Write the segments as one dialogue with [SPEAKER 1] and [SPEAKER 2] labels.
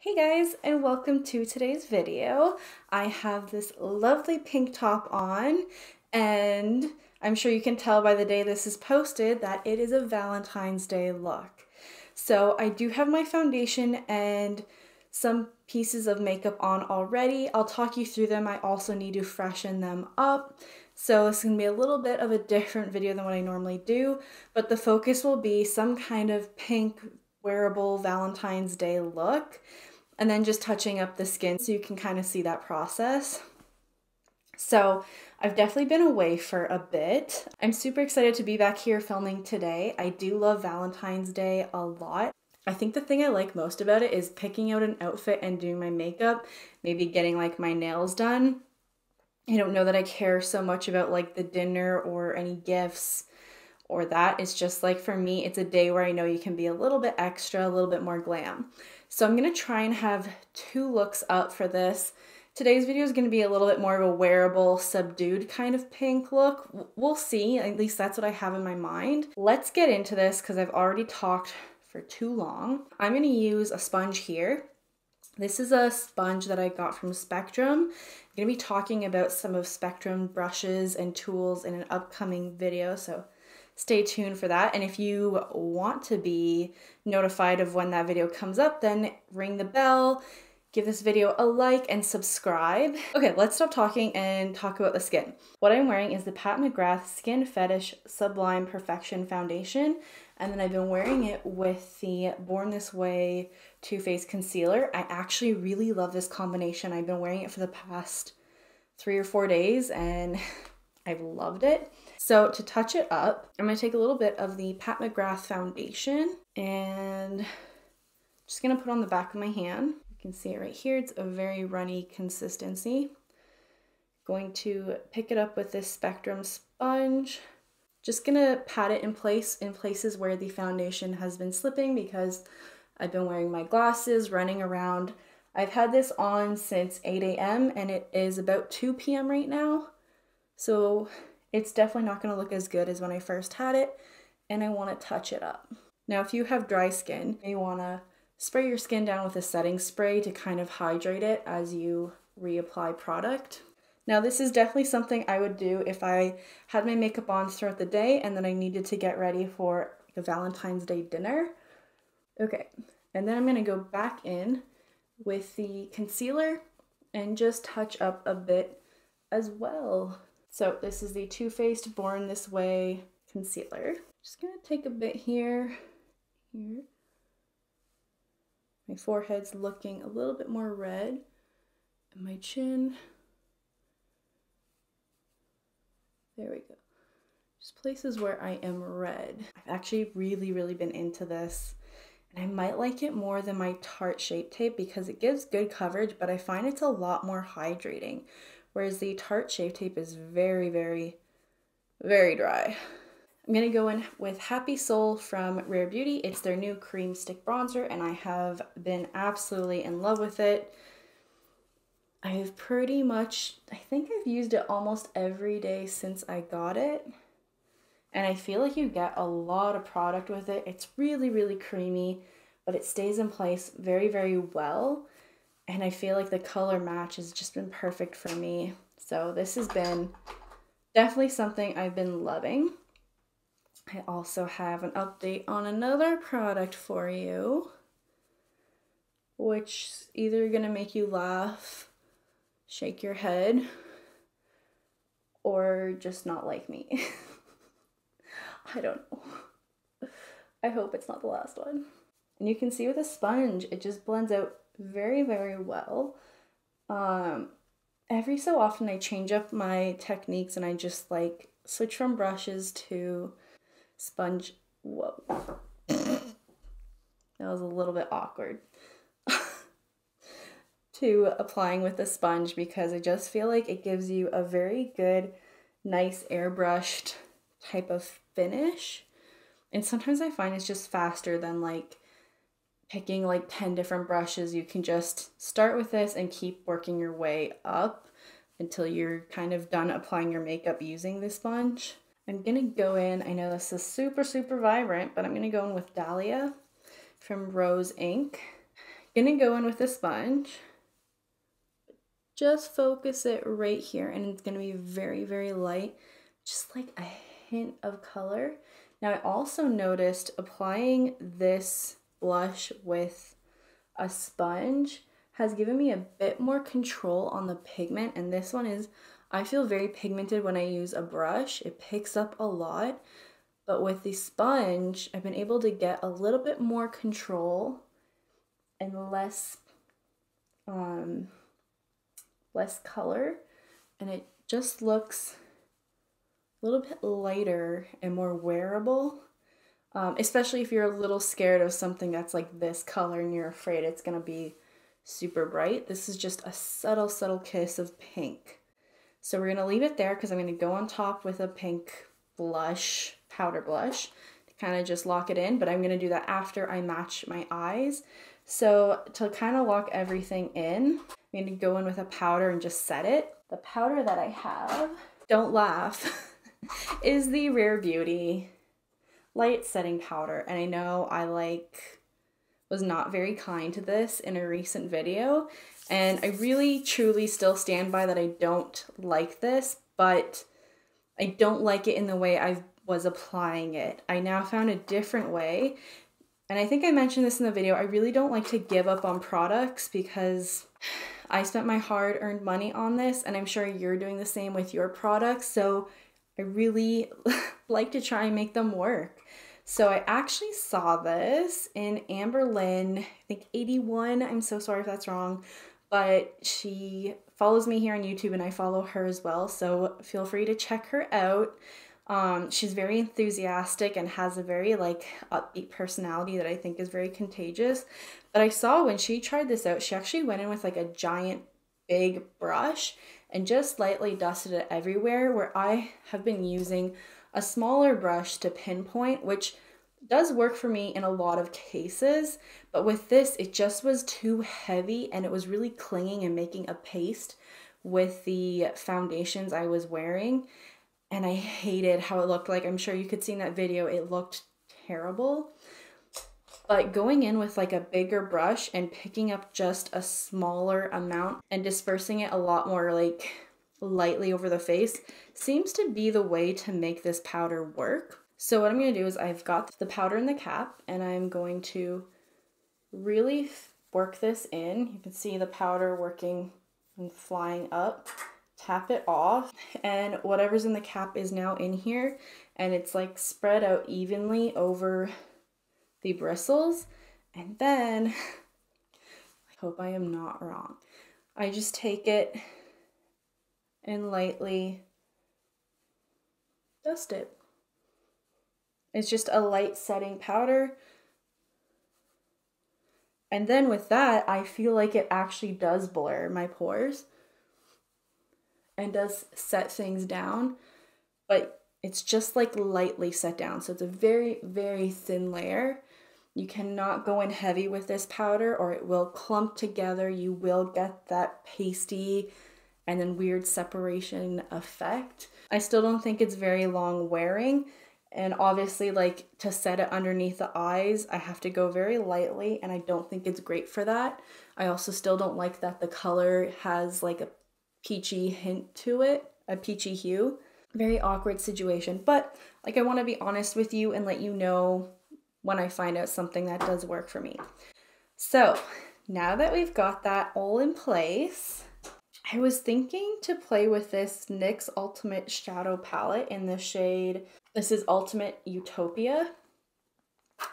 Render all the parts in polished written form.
[SPEAKER 1] Hey guys, and welcome to today's video. I have this lovely pink top on, and I'm sure you can tell by the day this is posted that it is a Valentine's Day look. So I do have my foundation and some pieces of makeup on already. I'll talk you through them. I also need to freshen them up. So it's gonna be a little bit of a different video than what I normally do, but the focus will be some kind of pink wearable Valentine's Day look, and then just touching up the skin so you can kind of see that process. So I've definitely been away for a bit. I'm super excited to be back here filming today. I do love Valentine's Day a lot. I think the thing I like most about it is picking out an outfit and doing my makeup, maybe getting like my nails done. I don't know that I care so much about like the dinner or any gifts or that. It's just like, for me, it's a day where I know you can be a little bit extra, a little bit more glam. So I'm gonna try and have two looks up for this. Today's video is gonna be a little bit more of a wearable, subdued kind of pink look. We'll see, at least that's what I have in my mind. Let's get into this because I've already talked for too long. I'm gonna use a sponge here. This is a sponge that I got from Spectrum. I'm gonna be talking about some of Spectrum brushes and tools in an upcoming video, so stay tuned for that. And if you want to be notified of when that video comes up, then ring the bell, give this video a like, and subscribe. Okay, let's stop talking and talk about the skin. What I'm wearing is the Pat McGrath Skin Fetish Sublime Perfection Foundation, and then I've been wearing it with the Born This Way Too Faced Concealer. I actually really love this combination. I've been wearing it for the past 3 or 4 days, and I've loved it. So to touch it up, I'm going to take a little bit of the Pat McGrath foundation and just going to put on the back of my hand. You can see it right here. It's a very runny consistency. Going to pick it up with this Spectrum sponge. Just going to pat it in places where the foundation has been slipping because I've been wearing my glasses, running around. I've had this on since 8 a.m. and it is about 2 p.m. right now. So it's definitely not going to look as good as when I first had it, and I want to touch it up. Now, if you have dry skin, you want to spray your skin down with a setting spray to kind of hydrate it as you reapply product. Now, this is definitely something I would do if I had my makeup on throughout the day and then I needed to get ready for the Valentine's Day dinner. Okay, and then I'm going to go back in with the concealer and just touch up a bit as well. So this is the Too Faced Born This Way concealer. Just gonna take a bit here. My forehead's looking a little bit more red, and my chin. There we go. Just places where I am red. I've actually really been into this, and I might like it more than my Tarte Shape Tape because it gives good coverage, but I find it's a lot more hydrating. Whereas the Tarte Shape Tape is very dry. I'm gonna go in with Happy Soul from Rare Beauty. It's their new cream stick bronzer, and I have been absolutely in love with it. I've pretty much, I think I've used it almost every day since I got it. And I feel like you get a lot of product with it. It's really creamy, but it stays in place very well. And I feel like the color match has just been perfect for me. So this has been definitely something I've been loving. I also have an update on another product for you, which is either gonna make you laugh, shake your head, or just not like me. I don't know. I hope it's not the last one. And you can see with a sponge, it just blends out very well. Every so often I change up my techniques and I just like switch from brushes to sponge. Whoa. That was a little bit awkward. To applying with the sponge because I just feel like it gives you a very good, nice airbrushed type of finish. And sometimes I find it's just faster than like picking like 10 different brushes. You can just start with this and keep working your way up until you're kind of done applying your makeup using this sponge. I'm gonna go in, I know this is super vibrant, but I'm gonna go in with Dahlia from Rose Inc. Gonna go in with a sponge. Just focus it right here, and it's gonna be very, very light, just like a hint of color. Now I also noticed applying this blush with a sponge has given me a bit more control on the pigment, and this one is, I feel very pigmented when I use a brush. It picks up a lot, but with the sponge, I've been able to get a little bit more control and less color, and it just looks a little bit lighter and more wearable, especially if you're a little scared of something that's like this color and you're afraid it's gonna be super bright. This is just a subtle, subtle kiss of pink. So we're gonna leave it there because I'm gonna go on top with a pink blush, powder blush, to kind of just lock it in, but I'm gonna do that after I match my eyes. So to kind of lock everything in, I'm gonna go in with a powder and just set it. The powder that I have, don't laugh, is the Rare Beauty light setting powder. And I know I was not very kind to this in a recent video, and I really truly still stand by that I don't like this, but I don't like it in the way I was applying it. I now found a different way. And I think I mentioned this in the video, I really don't like to give up on products because I spent my hard-earned money on this, and I'm sure you're doing the same with your products, so I really like to try and make them work. So I actually saw this in Amber Lynn, I think 81, I'm so sorry if that's wrong, but she follows me here on YouTube and I follow her as well, so feel free to check her out. She's very enthusiastic and has a very upbeat personality that I think is very contagious. But I saw when she tried this out, she actually went in with like a giant big brush and just lightly dusted it everywhere, where I have been using a smaller brush to pinpoint, which does work for me in a lot of cases. But with this, it just was too heavy and it was really clinging and making a paste with the foundations I was wearing. And I hated how it looked. Like, I'm sure you could see in that video, it looked terrible. But going in with like a bigger brush and picking up just a smaller amount and dispersing it a lot more like lightly over the face seems to be the way to make this powder work. So what I'm going to do is I've got the powder in the cap and I'm going to really work this in. You can see the powder working and flying up. Tap it off, and whatever's in the cap is now in here, and it's like spread out evenly over the bristles. And then, I hope I am not wrong, I just take it and lightly dust it. It's just a light setting powder. And then with that, I feel like it actually does blur my pores and does set things down, but it's just like lightly set down. So it's a very, very thin layer. You cannot go in heavy with this powder or it will clump together. You will get that pasty and then weird separation effect. I still don't think it's very long wearing. And obviously, like, to set it underneath the eyes, I have to go very lightly, and I don't think it's great for that. I also still don't like that the color has like a peachy hint to it, a peachy hue. Very awkward situation, but like, I want to be honest with you and let you know when I find out something that does work for me. So now that we've got that all in place, I was thinking to play with this NYX Ultimate Shadow Palette in the shade, this is Ultimate Utopia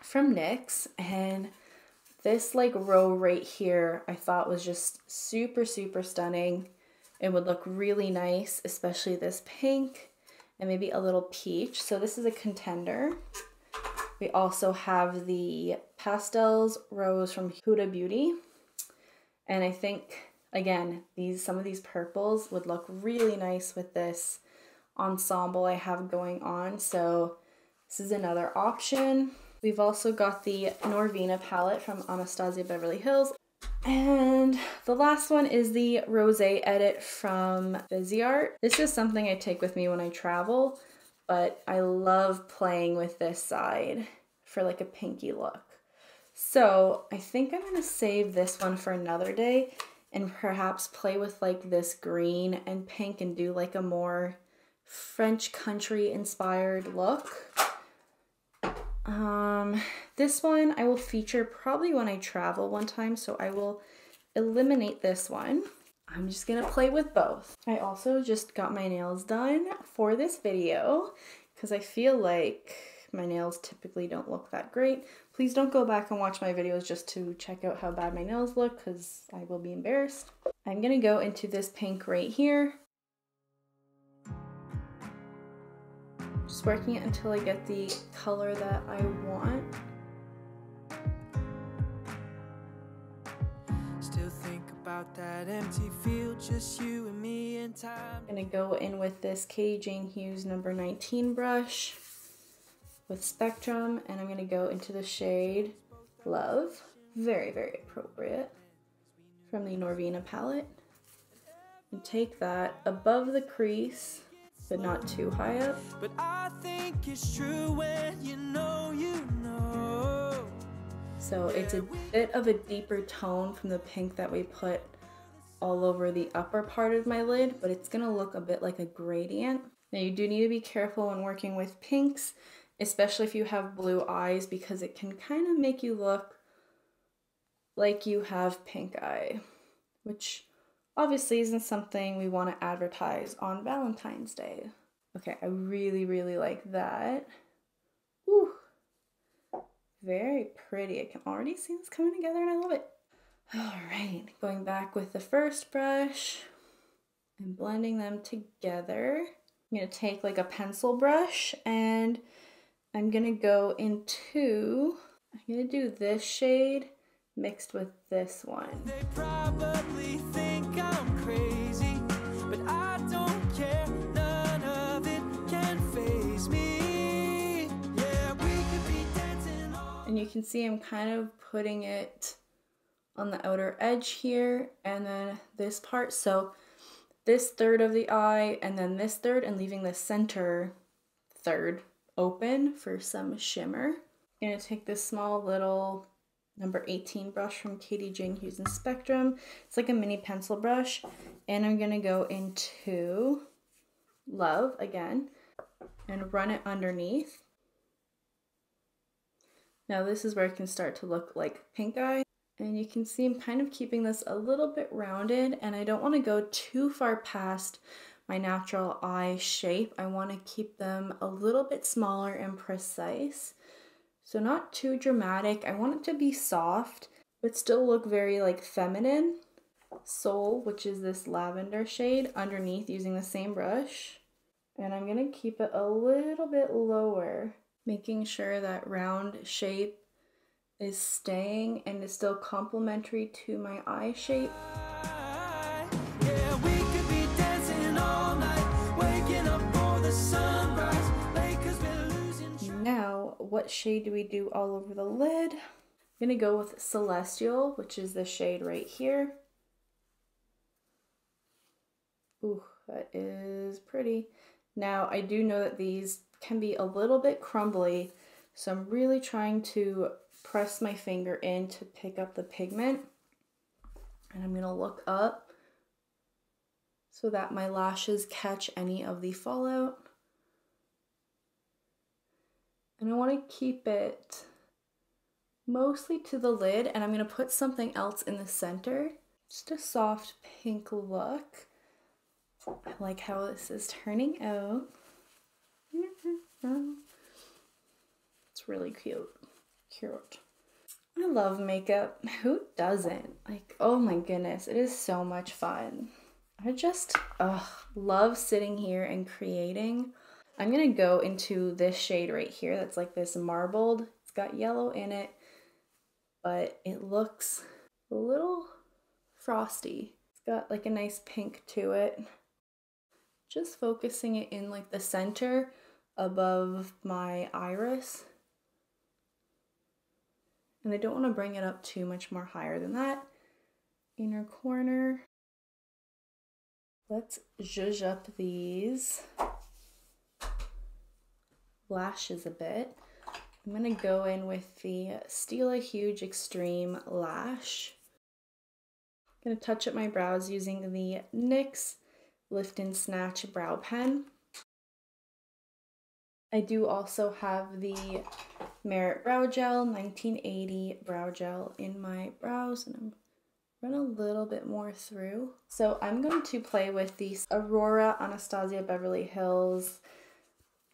[SPEAKER 1] from NYX, and this like row right here I thought was just super, super stunning. It would look really nice, especially this pink and maybe a little peach. So this is a contender. We also have the Pastels Rose from Huda Beauty. And I think, again, some of these purples would look really nice with this ensemble I have going on. So this is another option. We've also got the Norvina palette from Anastasia Beverly Hills. And the last one is the Rosé Edit from Viseart. This is something I take with me when I travel, but I love playing with this side for like a pinky look. So I think I'm gonna save this one for another day and perhaps play with like this green and pink and do like a more French country inspired look. This one I will feature probably when I travel one time, so I will eliminate this one. I'm just gonna play with both. I also just got my nails done for this video because I feel like my nails typically don't look that great. Please don't go back and watch my videos just to check out how bad my nails look because I will be embarrassed. I'm gonna go into this pink right here. Just working it until I get the color that I want.
[SPEAKER 2] Still think about that empty field, just you and me in time.
[SPEAKER 1] I'm gonna go in with this Katie Jane Hughes number 19 brush with Spectrum, and I'm gonna go into the shade Love. Very, very appropriate, from the Norvina palette. And take that above the crease, but not too high up.
[SPEAKER 2] But I think it's true when you know, you know.
[SPEAKER 1] So it's a bit of a deeper tone from the pink that we put all over the upper part of my lid, but it's gonna look a bit like a gradient. Now you do need to be careful when working with pinks, especially if you have blue eyes, because it can kind of make you look like you have pink eye, which obviously isn't something we want to advertise on Valentine's Day. Okay, I really, really like that. Ooh, very pretty. I can already see this coming together and I love it. All right, going back with the first brush and blending them together. I'm gonna take like a pencil brush and I'm gonna go into, I'm gonna do this shade mixed with this one.
[SPEAKER 2] They probably think I'm crazy, but I don't care. None of it can faze me. Yeah, we could be dancing all.
[SPEAKER 1] And you can see I'm kind of putting it on the outer edge here and then this part. So this third of the eye and then this third, and leaving the center third open for some shimmer. I'm gonna take this small little number 18 brush from Katie Jane Hughes and Spectrum. It's like a mini pencil brush, and I'm gonna go into Love again and run it underneath. Now this is where it can start to look like pink eye, and you can see I'm kind of keeping this a little bit rounded, and I don't want to go too far past my natural eye shape. I want to keep them a little bit smaller and precise. So not too dramatic. I want it to be soft, but still look very like feminine. Soul, which is this lavender shade, underneath using the same brush. And I'm gonna keep it a little bit lower, making sure that round shape is staying and is still complementary to my eye shape.
[SPEAKER 2] Yeah, we could be dancing all night, waking up for the sunrise.
[SPEAKER 1] Now, what shade do we do all over the lid? I'm gonna go with Celestial, which is the shade right here. Ooh, that is pretty. Now, I do know that these can be a little bit crumbly, so I'm really trying to press my finger in to pick up the pigment. And I'm gonna look up so that my lashes catch any of the fallout. And I want to keep it mostly to the lid, and I'm going to put something else in the center. Just a soft pink look. I like how this is turning out. It's really cute. Cute. I love makeup. Who doesn't? Like, oh my goodness, it is so much fun. I just love sitting here and creating. I'm gonna go into this shade right here that's like this marbled. It's got yellow in it, but it looks a little frosty. It's got like a nice pink to it. Just focusing it in like the center above my iris. And I don't want to bring it up too much more higher than that. Inner corner. Let's zhuzh up these lashes a bit. I'm gonna go in with the Stila Huge Extreme Lash. I'm gonna touch up my brows using the NYX Lift and Snatch Brow Pen. I do also have the Merit Brow Gel 1980 Brow Gel in my brows, and I'm run a little bit more through. So I'm going to play with the Aurora Anastasia Beverly Hills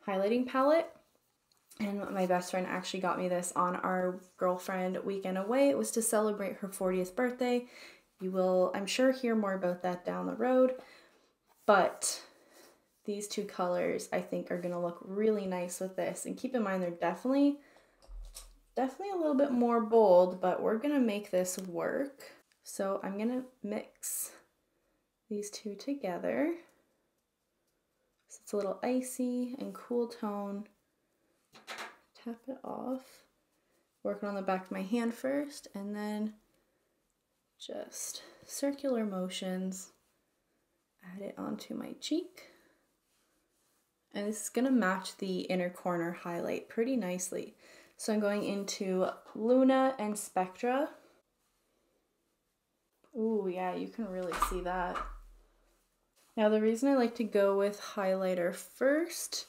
[SPEAKER 1] highlighting palette. And my best friend actually got me this on our girlfriend weekend away. It was to celebrate her 40th birthday. You will, I'm sure, hear more about that down the road. But these two colors I think are gonna look really nice with this. And keep in mind they're definitely a little bit more bold, but we're gonna make this work. So I'm gonna mix these two together. So it's a little icy and cool tone. Tap it off. Working on the back of my hand first, and then just circular motions. Add it onto my cheek. And this is gonna match the inner corner highlight pretty nicely. So I'm going into Luna and Spectra. Ooh, yeah, you can really see that. Now the reason I like to go with highlighter first,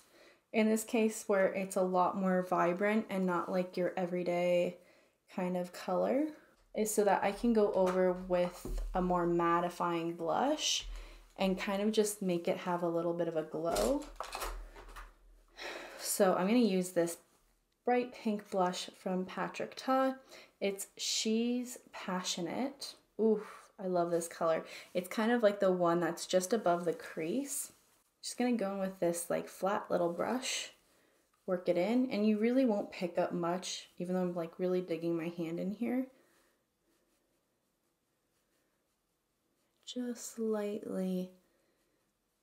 [SPEAKER 1] in this case where it's a lot more vibrant and not like your everyday kind of color, is so that I can go over with a more mattifying blush and kind of just make it have a little bit of a glow. So I'm gonna use this bright pink blush from Patrick Ta. It's She's Passionate. Ooh, I love this color. It's kind of like the one that's just above the crease. Just gonna go in with this like flat little brush, work it in, and you really won't pick up much, even though I'm like really digging my hand in here. Just lightly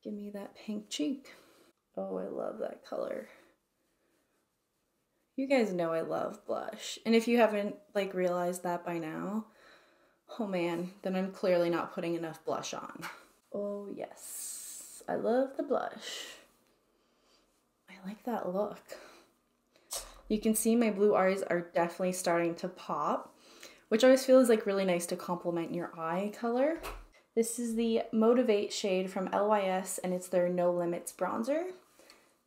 [SPEAKER 1] give me that pink cheek. Oh, I love that color. You guys know I love blush. And if you haven't like realized that by now, oh man, then I'm clearly not putting enough blush on. Oh yes, I love the blush. I like that look. You can see my blue eyes are definitely starting to pop, which I always feel is like really nice to complement your eye color. This is the Motivate shade from LYS, and it's their No Limits bronzer.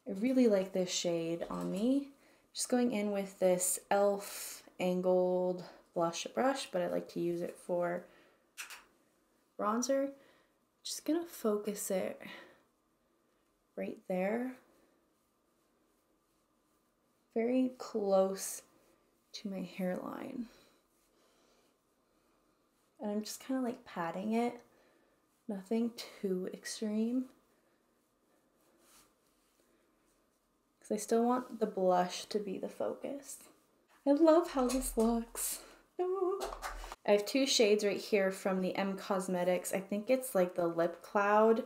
[SPEAKER 1] I really like this shade on me. Just going in with this e.l.f. angled blush brush, but I like to use it for bronzer. Just gonna focus it right there. Very close to my hairline. And I'm just kind of like patting it. Nothing too extreme. Because I still want the blush to be the focus. I love how this looks. I have two shades right here from the M Cosmetics. I think it's like the Lip Cloud,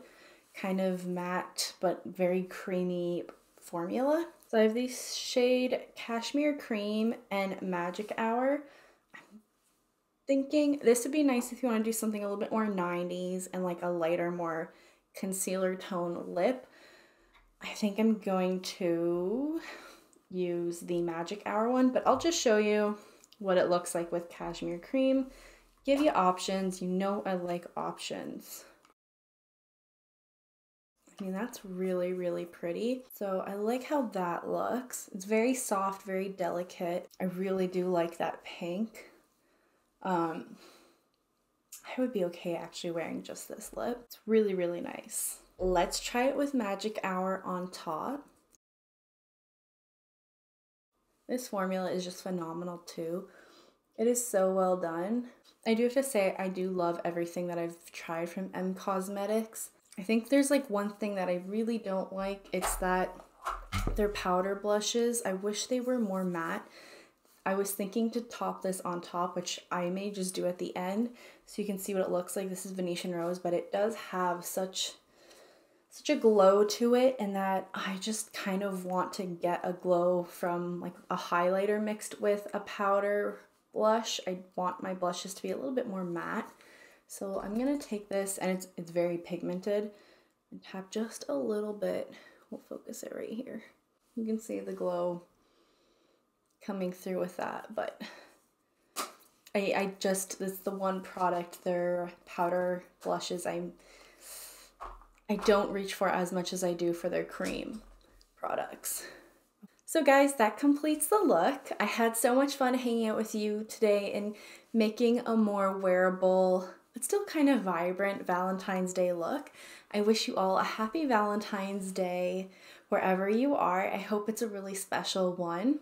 [SPEAKER 1] kind of matte but very creamy formula. So I have the shade Cashmere Cream and Magic Hour. I'm thinking this would be nice if you want to do something a little bit more 90s and like a lighter, more concealer tone lip. I think I'm going to use the Magic Hour one, but I'll just show you what it looks like with Cashmere Cream. Give you options. You know I like options. I mean, that's really, really pretty. So I like how that looks. It's very soft, very delicate. I really do like that pink. I would be okay actually wearing just this lip. It's really, really nice. Let's try it with Magic Hour on top. This formula is just phenomenal too. It is so well done. I do have to say, I do love everything that I've tried from M Cosmetics. I think there's like one thing that I really don't like. It's that their powder blushes, I wish they were more matte. I was thinking to top this on top, which I may just do at the end so you can see what it looks like. This is Venetian Rose, but it does have such a glow to it, and that I just kind of want to get a glow from like a highlighter mixed with a powder blush. I want my blushes to be a little bit more matte. So I'm gonna take this, and it's very pigmented, and tap just a little bit. We'll focus it right here. You can see the glow coming through with that, but I just, this is the one product, their powder blushes, I don't reach for as much as I do for their cream products. So guys, that completes the look. I had so much fun hanging out with you today and making a more wearable, but still kind of vibrant Valentine's Day look. I wish you all a happy Valentine's Day wherever you are. I hope it's a really special one.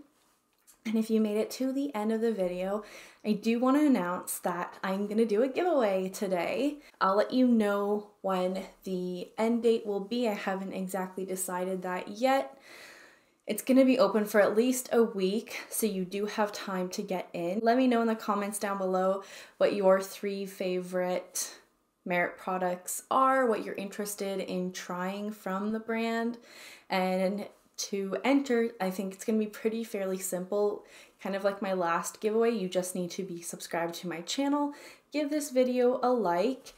[SPEAKER 1] And if you made it to the end of the video, I do want to announce that I'm going to do a giveaway today. I'll let you know when the end date will be. I haven't exactly decided that yet. It's going to be open for at least a week, so you do have time to get in. Let me know in the comments down below what your 3 favorite Merit products are, what you're interested in trying from the brand, and to enter, I think it's going to be fairly simple, kind of like my last giveaway. You just need to be subscribed to my channel, give this video a like,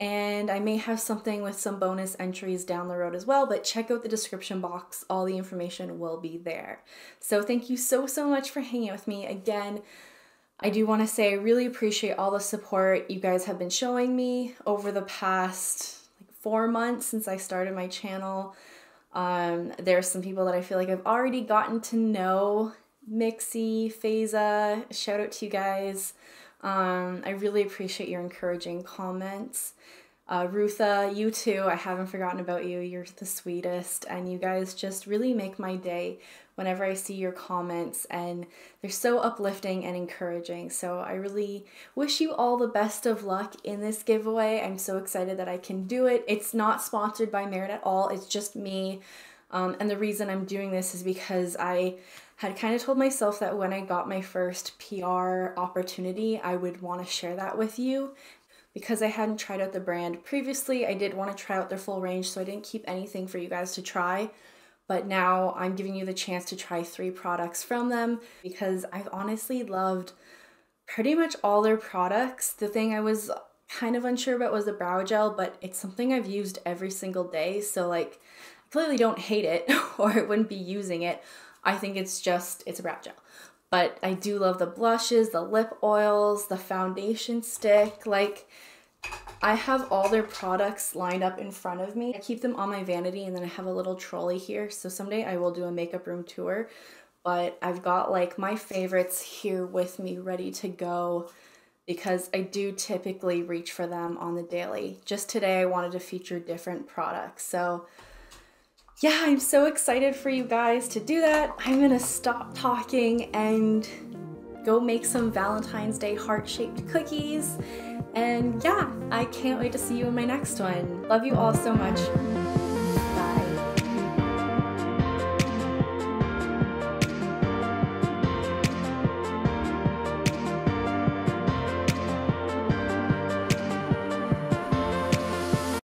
[SPEAKER 1] and I may have something with some bonus entries down the road as well, but check out the description box. All the information will be there. So thank you so much for hanging out with me. Again, I do want to say I really appreciate all the support you guys have been showing me over the past 4 months since I started my channel. There are some people that I feel like I've already gotten to know. Mixie, Faiza, shout out to you guys. I really appreciate your encouraging comments. Rutha, you too, I haven't forgotten about you. You're the sweetest, and you guys just really make my day whenever I see your comments, and they're so uplifting and encouraging. So I really wish you all the best of luck in this giveaway. I'm so excited that I can do it. It's not sponsored by Merit at all. It's just me. And the reason I'm doing this is because I had kind of told myself that when I got my first PR opportunity, I would want to share that with you. Because I hadn't tried out the brand previously, I did want to try out their full range, so I didn't keep anything for you guys to try. But now I'm giving you the chance to try 3 products from them because I've honestly loved pretty much all their products. The thing I was kind of unsure about was the brow gel, but it's something I've used every single day, so like I clearly don't hate it or I wouldn't be using it. I think it's a brow gel. But I do love the blushes, the lip oils, the foundation stick. Like, I have all their products lined up in front of me. I keep them on my vanity, and then I have a little trolley here. So someday I will do a makeup room tour. But I've got like my favorites here with me ready to go because I do typically reach for them on the daily. Just today I wanted to feature different products. So yeah, I'm so excited for you guys to do that. I'm gonna stop talking and go make some Valentine's Day heart-shaped cookies. And yeah, I can't wait to see you in my next one. Love you all so much.